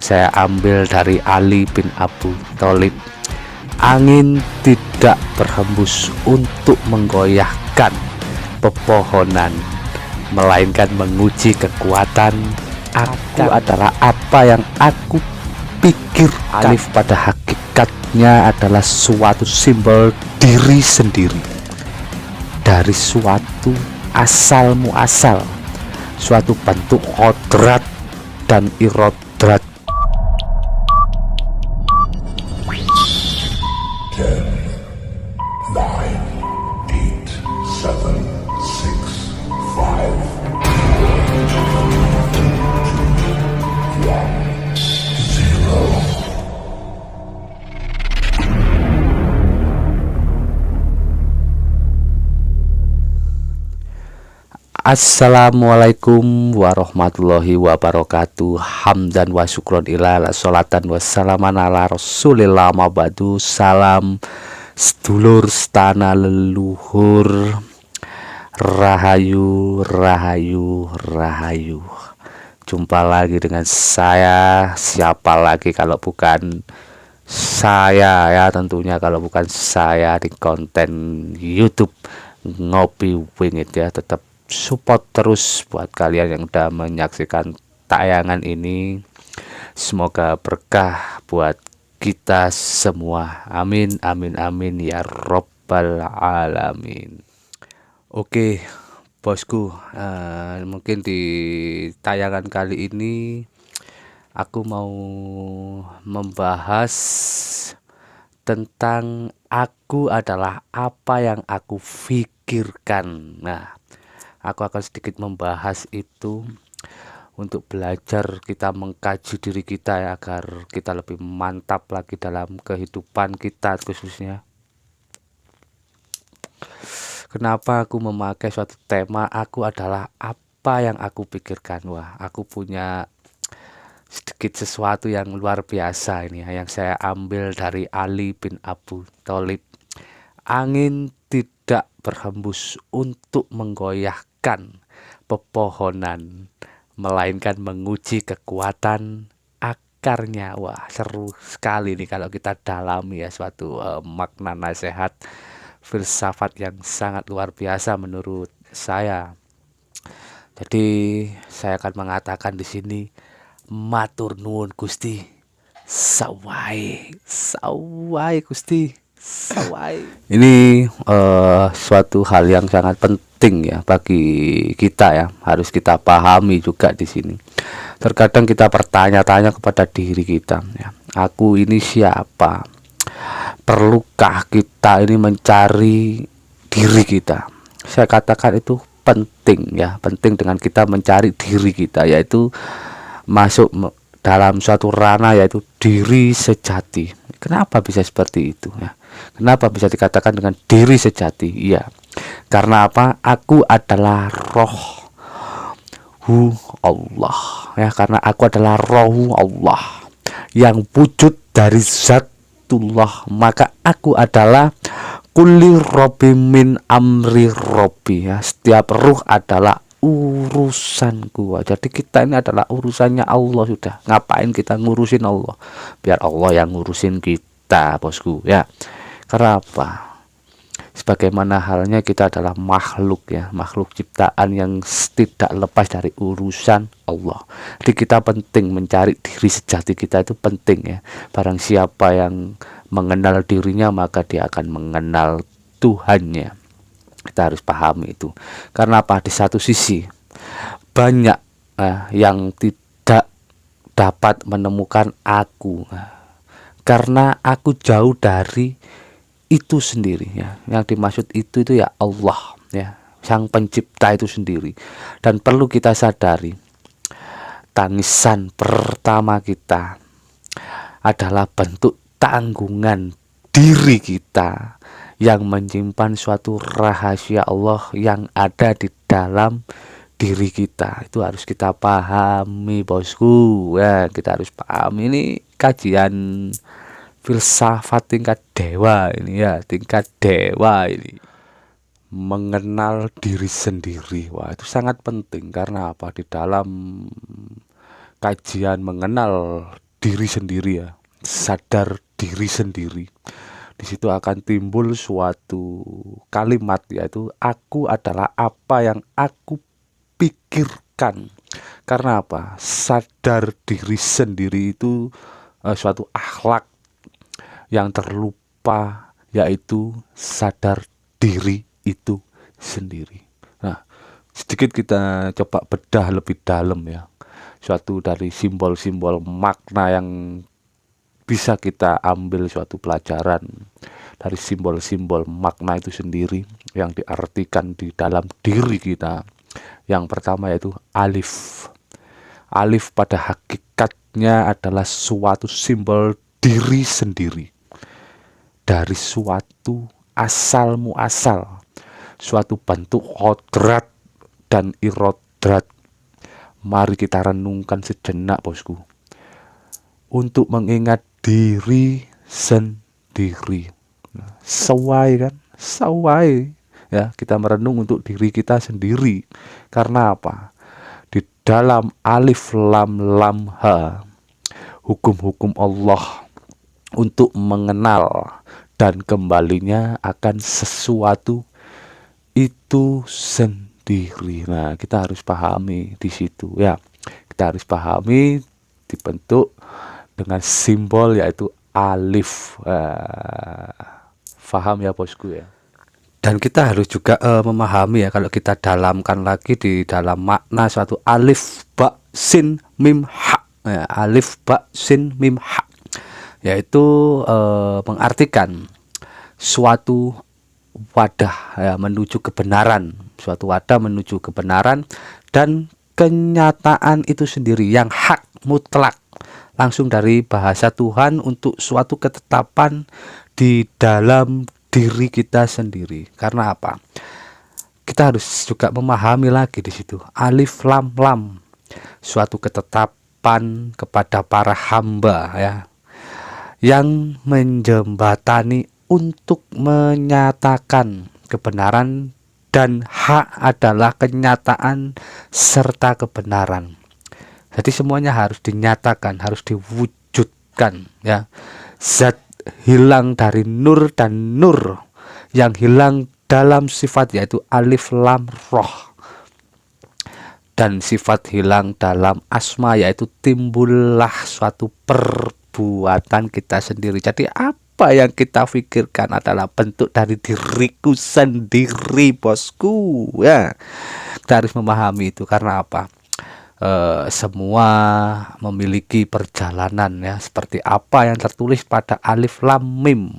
saya ambil dari Ali bin Abu Thalib. Angin tidak berhembus untuk menggoyahkan pepohonan, melainkan menguji kekuatan. Aku adalah apa yang aku pikirkan. Alif pada hakikatnya adalah suatu simbol diri sendiri, dari suatu asal muasal, suatu bentuk kodrat dan irodrat. 10, 9, 8, 7, 6, 5, 0. Assalamualaikum warahmatullahi wabarakatuh. Hamdan wa syukron ilal, sholatan wa salaman ala rasulillah, mabadu. Salam sedulur setana leluhur, rahayu rahayu rahayu. Jumpa lagi dengan saya. Siapa lagi kalau bukan saya ya, tentunya kalau bukan saya di konten YouTube Ngopi Wingit ya. Tetap support terus buat kalian yang udah menyaksikan tayangan ini. Semoga berkah buat kita semua. Amin amin amin ya robbal alamin. Oke bosku, mungkin di tayangan kali ini aku mau membahas tentang aku adalah apa yang aku pikirkan. Nah, aku akan sedikit membahas itu untuk belajar kita mengkaji diri kita ya, agar kita lebih mantap lagi dalam kehidupan kita khususnya. Kenapa aku memakai suatu tema aku adalah apa yang aku pikirkan? Wah, aku punya sedikit sesuatu yang luar biasa ini ya, yang saya ambil dari Ali bin Abu Thalib. Angin tidak berhembus untuk menggoyahkan pepohonan, melainkan menguji kekuatan akarnya. Wah, seru sekali nih kalau kita dalami ya, suatu makna nasihat filsafat yang sangat luar biasa menurut saya. Jadi saya akan mengatakan di sini, matur nuwun Gusti, sawai Gusti, sawai. Ini suatu hal yang sangat penting ya bagi kita ya, harus kita pahami juga di sini. Terkadang kita bertanya-tanya kepada diri kita ya, aku ini siapa? Perlukah kita ini mencari diri kita? Saya katakan itu penting ya, penting dengan kita mencari diri kita, yaitu masuk dalam suatu ranah yaitu diri sejati. Kenapa bisa seperti itu ya? Kenapa bisa dikatakan dengan diri sejati? Iya, karena apa? Aku adalah rohu Allah ya, karena aku adalah rohu Allah yang wujud dari zatullah, maka aku adalah kulli robbi min amri robbi ya. Setiap ruh adalah urusanku. Jadi kita ini adalah urusannya Allah sudah. Ngapain kita ngurusin Allah? Biar Allah yang ngurusin kita, bosku ya. Karena apa? Sebagaimana halnya kita adalah makhluk ya, makhluk ciptaan yang tidak lepas dari urusan Allah. Jadi kita penting mencari diri sejati kita, itu penting ya. Barang siapa yang mengenal dirinya, maka dia akan mengenal Tuhannya. Kita harus pahami itu. Karena apa? Di satu sisi banyak yang tidak dapat menemukan aku, karena aku jauh dari itu sendiri ya. Yang dimaksud itu ya Allah ya, sang pencipta itu sendiri. Dan perlu kita sadari, tangisan pertama kita adalah bentuk tanggungan diri kita yang menyimpan suatu rahasia Allah yang ada di dalam diri kita. Itu harus kita pahami, bosku ya. Kita harus pahami, ini kajian filsafat tingkat dewa ini ya, tingkat dewa ini. Mengenal diri sendiri, wah itu sangat penting. Karena apa? Di dalam kajian mengenal diri sendiri ya, sadar diri sendiri. Di situ akan timbul suatu kalimat, yaitu aku adalah apa yang aku pikirkan. Karena apa? Sadar diri sendiri itu suatu akhlak yang terlupa, yaitu sadar diri itu sendiri. Nah, sedikit kita coba bedah lebih dalam ya, suatu dari simbol-simbol makna yang bisa kita ambil suatu pelajaran dari simbol-simbol makna itu sendiri yang diartikan di dalam diri kita. Yang pertama yaitu alif. Alif pada hakikatnya adalah suatu simbol diri sendiri, dari suatu asal muasal, suatu bentuk kodrat dan irodrat. Mari kita renungkan sejenak bosku, untuk mengingat diri sendiri. Sewai kan? Sewai ya, kita merenung untuk diri kita sendiri. Karena apa? Di dalam alif lam lam ha, hukum-hukum Allah untuk mengenal dan kembalinya akan sesuatu itu sendiri. Nah, kita harus pahami di situ ya. Kita harus pahami dibentuk dengan simbol yaitu alif. Faham ya bosku ya. Dan kita harus juga memahami ya, kalau kita dalamkan lagi di dalam makna suatu alif ba sin mim ha ya, alif ba sin mim ha, yaitu mengartikan suatu wadah ya, menuju kebenaran, suatu wadah menuju kebenaran dan kenyataan itu sendiri yang hak mutlak, langsung dari bahasa Tuhan untuk suatu ketetapan di dalam diri kita sendiri. Karena apa? Kita harus juga memahami lagi di situ alif lam lam, suatu ketetapan kepada para hamba ya, yang menjembatani untuk menyatakan kebenaran, dan hak adalah kenyataan serta kebenaran. Jadi semuanya harus dinyatakan, harus diwujudkan ya. Zat hilang dari nur, dan nur yang hilang dalam sifat yaitu alif lam roh, dan sifat hilang dalam asma yaitu timbullah suatu perbuatan kita sendiri. Jadi apa yang kita pikirkan adalah bentuk dari diriku sendiri bosku ya. Kita harus memahami itu. Karena apa? Semua memiliki perjalanan ya, seperti apa yang tertulis pada alif lam mim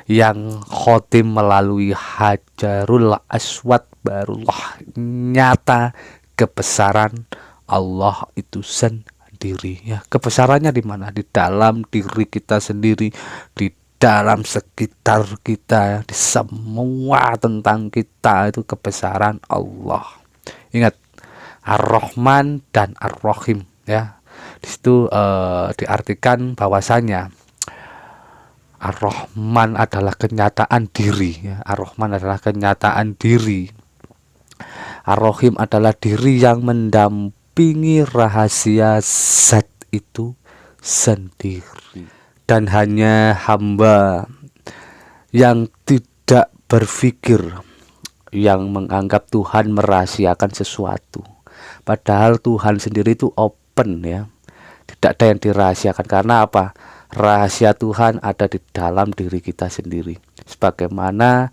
yang khotim melalui hajarul aswad, barulah nyata kebesaran Allah itu sendiri ya. Kebesarannya di mana? Di dalam diri kita sendiri, di dalam sekitar kita, di semua tentang kita itu kebesaran Allah. Ingat, Ar-Rahman dan Ar-Rahim ya. Di situ diartikan bahwasanya Ar-Rahman adalah kenyataan diri ya. Ar-Rahman adalah kenyataan diri. Ar-Rahim adalah diri yang mendampingi rahasia zat itu sendiri. Dan hanya hamba yang tidak berpikir, yang menganggap Tuhan merahasiakan sesuatu. Padahal Tuhan sendiri itu open ya, tidak ada yang dirahasiakan. Karena apa? Rahasia Tuhan ada di dalam diri kita sendiri. Sebagaimana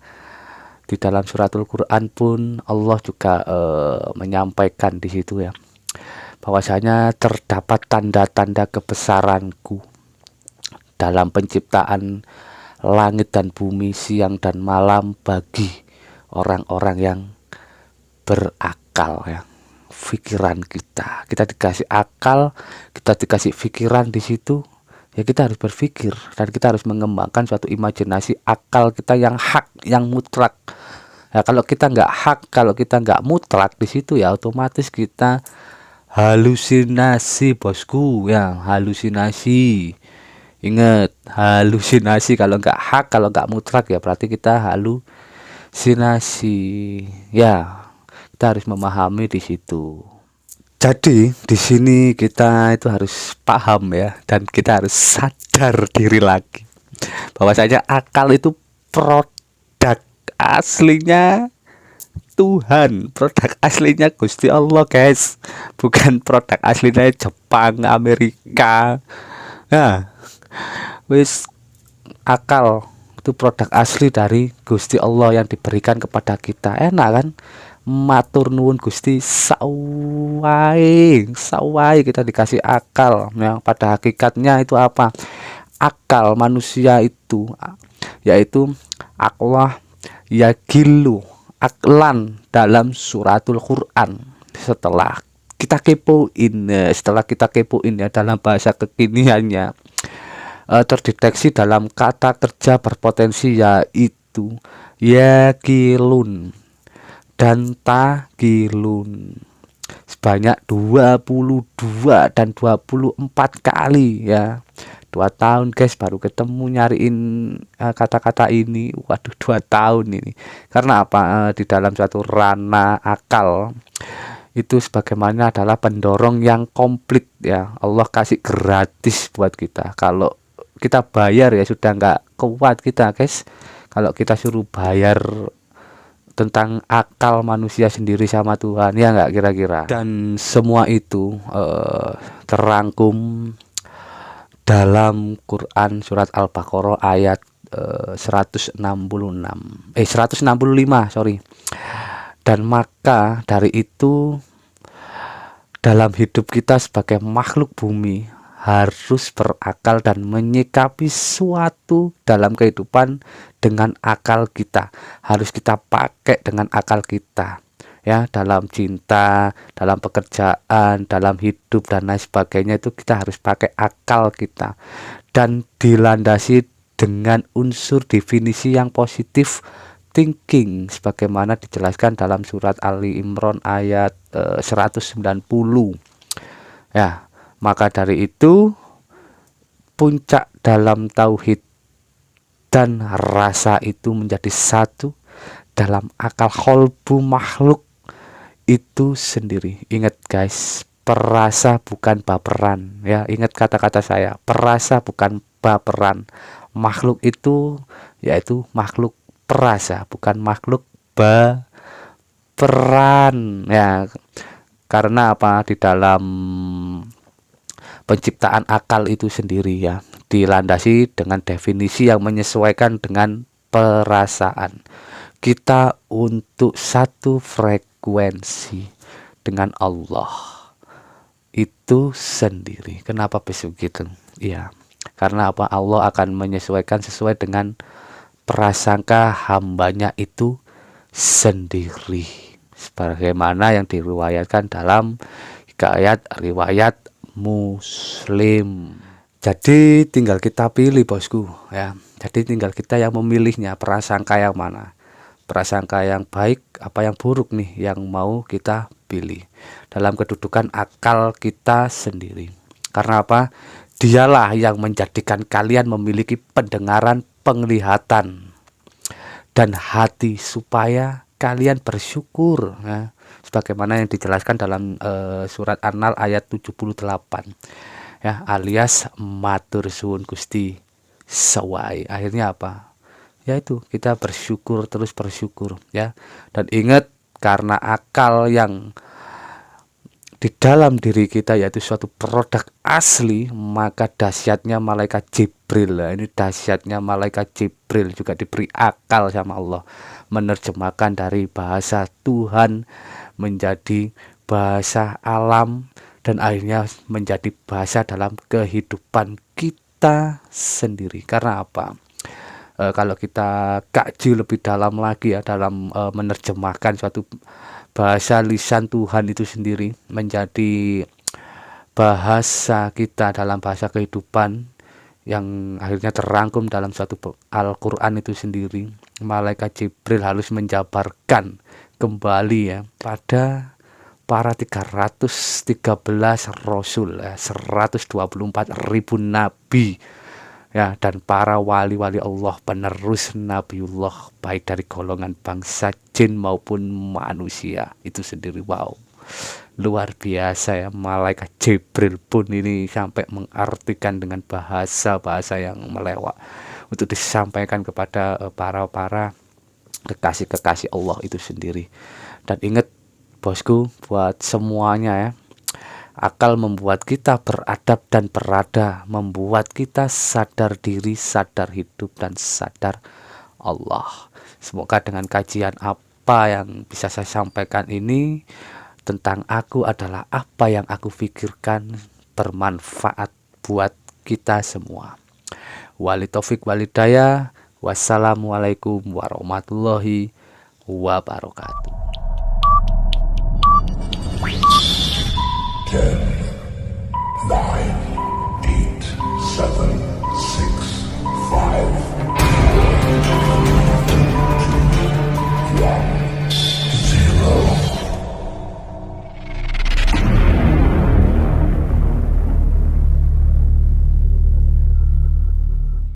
di dalam suratul Quran pun Allah juga menyampaikan di situ ya, bahwasanya terdapat tanda-tanda kebesaranku dalam penciptaan langit dan bumi, siang dan malam, bagi orang-orang yang berakal ya. Pikiran kita dikasih akal, kita dikasih pikiran di situ ya. Kita harus berpikir dan kita harus mengembangkan suatu imajinasi akal kita yang hak, yang mutlak ya. Kalau kita nggak hak, kalau kita nggak mutlak di situ ya, otomatis kita halusinasi bosku ya. Halusinasi, ingat, halusinasi. Kalau nggak hak, kalau nggak mutlak ya berarti kita halusinasi ya. Kita harus memahami di situ. Jadi di sini kita itu harus paham ya, dan kita harus sadar diri lagi bahwasanya akal itu produk aslinya Tuhan, produk aslinya Gusti Allah guys, bukan produk aslinya Jepang, Amerika. Nah, wis, akal itu produk asli dari Gusti Allah yang diberikan kepada kita. Enak kan? Matur nuwun Gusti, sawai sawai kita dikasih akal, yang pada hakikatnya itu apa? Akal manusia itu yaitu aklah yagilu aklan dalam suratul Quran. Setelah kita kepoin ya, dalam bahasa kekiniannya terdeteksi dalam kata kerja berpotensi yaitu yakilun dan takilun sebanyak 22 dan 24 kali ya. 2 tahun guys baru ketemu nyariin kata-kata ini. Waduh, 2 tahun ini. Karena apa? Di dalam suatu ranah akal itu sebagaimana adalah pendorong yang komplit ya. Allah kasih gratis buat kita. Kalau kita bayar ya sudah nggak kuat kita guys. Kalau kita suruh bayar tentang akal manusia sendiri sama Tuhan, ya nggak kira-kira. Dan semua itu terangkum dalam Quran surat Al-Baqarah ayat 165 sorry. Dan maka dari itu dalam hidup kita sebagai makhluk bumi harus berakal dan menyikapi suatu dalam kehidupan dengan akal kita. Harus kita pakai dengan akal kita ya, dalam cinta, dalam pekerjaan, dalam hidup dan lain sebagainya. Itu kita harus pakai akal kita dan dilandasi dengan unsur definisi yang positif thinking sebagaimana dijelaskan dalam surat Ali Imran ayat 190 ya. Maka dari itu puncak dalam tauhid dan rasa itu menjadi satu dalam akal kolbu makhluk itu sendiri. Ingat guys, perasa bukan baperan ya. Ingat kata-kata saya, perasa bukan baperan. Makhluk itu yaitu makhluk perasa, bukan makhluk baperan ya. Karena apa? Di dalam penciptaan akal itu sendiri ya, dilandasi dengan definisi yang menyesuaikan dengan perasaan kita untuk satu frekuensi dengan Allah itu sendiri. Kenapa begitu? Ya, karena apa? Allah akan menyesuaikan sesuai dengan prasangka hambanya itu sendiri, sebagaimana yang diriwayatkan dalam ayat riwayat Muslim. Jadi tinggal kita pilih bosku ya. Jadi tinggal kita yang memilihnya, prasangka yang mana, prasangka yang baik apa yang buruk nih yang mau kita pilih dalam kedudukan akal kita sendiri. Karena apa? Dialah yang menjadikan kalian memiliki pendengaran, penglihatan dan hati supaya kalian bersyukur ya. Sebagaimana yang dijelaskan dalam surat An-Nahl ayat 78 ya, alias matur suwun Gusti sawai. Akhirnya apa? Yaitu kita bersyukur, terus bersyukur ya. Dan ingat, karena akal yang di dalam diri kita yaitu suatu produk asli, maka dahsyatnya malaikat Jibril. Ini dahsyatnya malaikat Jibril juga diberi akal sama Allah, menerjemahkan dari bahasa Tuhan menjadi bahasa alam dan akhirnya menjadi bahasa dalam kehidupan kita sendiri. Karena apa? Kalau kita kaji lebih dalam lagi ya dalam menerjemahkan suatu bahasa lisan Tuhan itu sendiri menjadi bahasa kita dalam bahasa kehidupan yang akhirnya terangkum dalam suatu Al-Quran itu sendiri, malaikat Jibril harus menjabarkan kembali ya pada para 313 rasul ya, 124.000 nabi ya, dan para wali-wali Allah penerus Nabiullah baik dari golongan bangsa jin maupun manusia itu sendiri. Wow, Luar biasa ya, malaikat Jibril pun ini sampai mengartikan dengan bahasa-bahasa yang melewat untuk disampaikan kepada para kekasih-kekasih Allah itu sendiri. Dan ingat bosku, buat semuanya ya, akal membuat kita beradab dan berada, membuat kita sadar diri, sadar hidup, dan sadar Allah. Semoga dengan kajian apa yang bisa saya sampaikan ini tentang aku adalah apa yang aku pikirkan bermanfaat buat kita semua. Wali taufik walidayah. Wassalamualaikum warahmatullahi wabarakatuh. 10, 9,